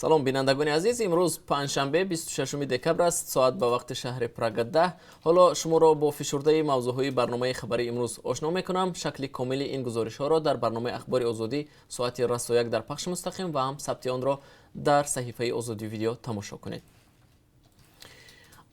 سلام بینندگان عزیز، امروز پنجشنبه 26 دکبر است، ساعت به وقت شهر پراگ 10. حالا شما را با فشرده موضوعهای برنامه خبری امروز آشنا میکنم. شکل کامل این گزارش ها را در برنامه اخبار آزادی ساعت راست و یک در پخش مستقیم و هم ثبت آن را در صحیفه آزادی ویدیو تماشا کنید.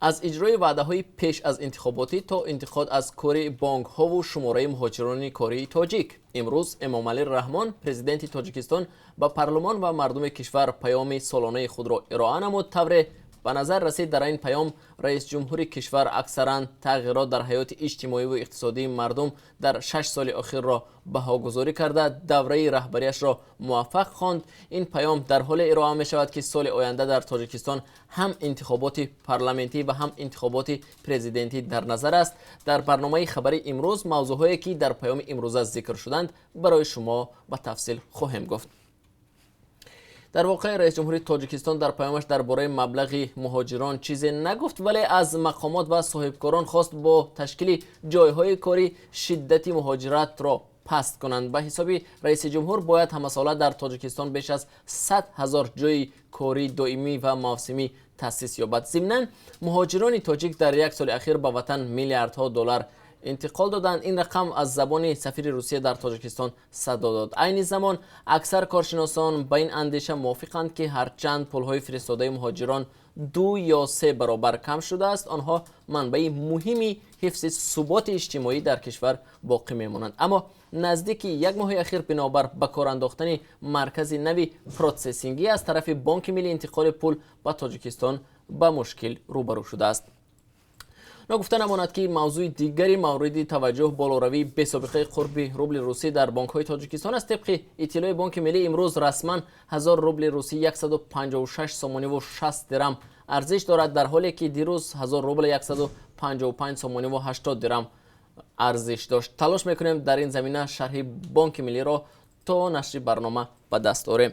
از اجرای وعده های پیش از انتخاباتی تا انتقاد از کار بانک ها و شماره مهاجران کاری تاجیک، امروز امامعلی رحمان پرزیدنت تاجیکستان به پارلمان و مردم کشور پیام سالانه خود را ارائه نمود. طور به نظر رسید در این پیام رئیس جمهور کشور اکثرا تغییرات در حیات اجتماعی و اقتصادی مردم در 6 سال اخیر را بهاگذاری کرده دوره رهبریش را موفق خواند. این پیام در حال ارائه می شود که سال آینده در تاجیکستان هم انتخابات پارلمانی و هم انتخابات پرزیدنتی در نظر است. در برنامه خبری امروز موضوعهایی که در پیام امروزه ذکر شدند برای شما به تفصیل خواهم گفت. در واقع رئیس جمهوری تاجیکستان در پیامش درباره مبلغ مهاجران چیزی نگفت، ولی از مقامات و صاحبکاران خواست با تشکیل جایهای کاری شدت مهاجرت را پست کنند. به حساب رئیس جمهور باید همه ساله در تاجیکستان بیش از 100,000 جای کاری دائمی و موسمی تأسیس یابد. ضمناً مهاجران تاجیک در یک سال اخیر به وطن میلیاردها دلار انتقال دادند. این رقم از زبان سفیر روسیه در تاجیکستان صدا داد. عین زمان اکثر کارشناسان با این اندیشه موافقند که هرچند پولهای فرستاده مهاجران 2 یا 3 برابر کم شده است، آنها منبع مهمی حفظ ثبات اجتماعی در کشور باقی میمانند. اما نزدیک یک ماه اخیر بنابر به کار انداختن مرکز نوی پروسسینگی از طرف بانک ملی انتقال پول به تاجیکستان با مشکل روبرو شده است. نگفته نماند که موضوع دیگری مورد توجه بالوروی بی‌سابقه قرب روبل روسی در بانک های تاجیکستان است. طبق اطلاع بانک ملی امروز رسما 1000 روبل روسی 156 سومانی و 60 درم ارزش دارد، در حالی که دیروز 1000 روبل 155 سومانی و 80 درم ارزش داشت. تلاش میکنیم در این زمینه شرح بانک ملی را تا نشر برنامه به دست آوریم.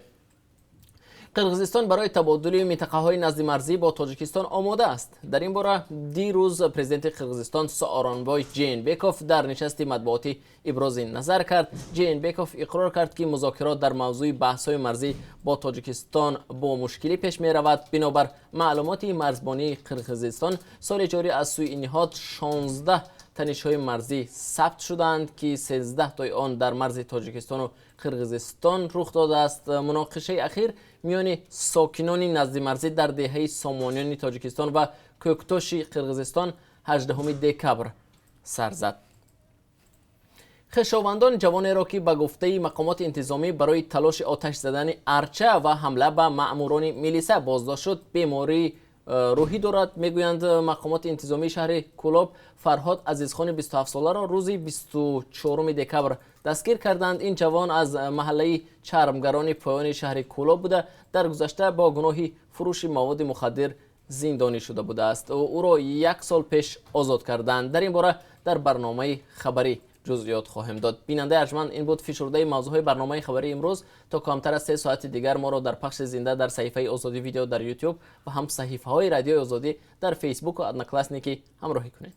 قرقیزستان برای تبادل منطقه های نزد مرزی با تاجیکستان آماده است. در این باره دیروز پرزیدنت قرقیزستان سوارونبای جینبکوف در نشست مطبوعاتی ابراز نظر کرد. جینبکوف اقرار کرد که مذاکرات در موضوع بحث های مرزی با تاجیکستان با مشکلی پیش می رود. بنابر معلومات مرزبانی قرقیزستان سال جاری از سوی این نهاد 16 تنش‌های مرزی ثبت شدند که 13 تای آن در مرز تاجیکستان و قرقیزستان رخ داده است. مناقشه اخیر میان ساکنان نزد مرزی در دهه سامانیان تاجیکستان و کوکتوش قرقیزستان 18 دکبر سر زد. خویشاوندان جوان را که به گفته مقامات انتظامی برای تلاش آتش زدن ارچه و حمله به مأموران میلیسه بازداشت شد، بیماری روحی دارد. میگویند مقامات انتظامی شهر کولاب فرهاد عزیزخان 27 ساله را روز 24 دکبر دستگیر کردند. این جوان از محله چرمگران پایان شهر کولاب بوده. در گذشته با گناه فروش مواد مخدر زندانی شده بوده است. او را 1 سال پیش آزاد کردند. در این باره در برنامه خبری جزئیات خواهم داد. بیننده ارجمند، این بود فشرده موضوعهای برنامه خبری امروز. تا کمتر از 3 ساعت دیگر ما را در پخش زنده در صحیفه آزادی ویدیو در یوتیوب و هم صحیفه های رادیو آزادی در فیسبوک و ادنکلاسنیکی همراهی کنید.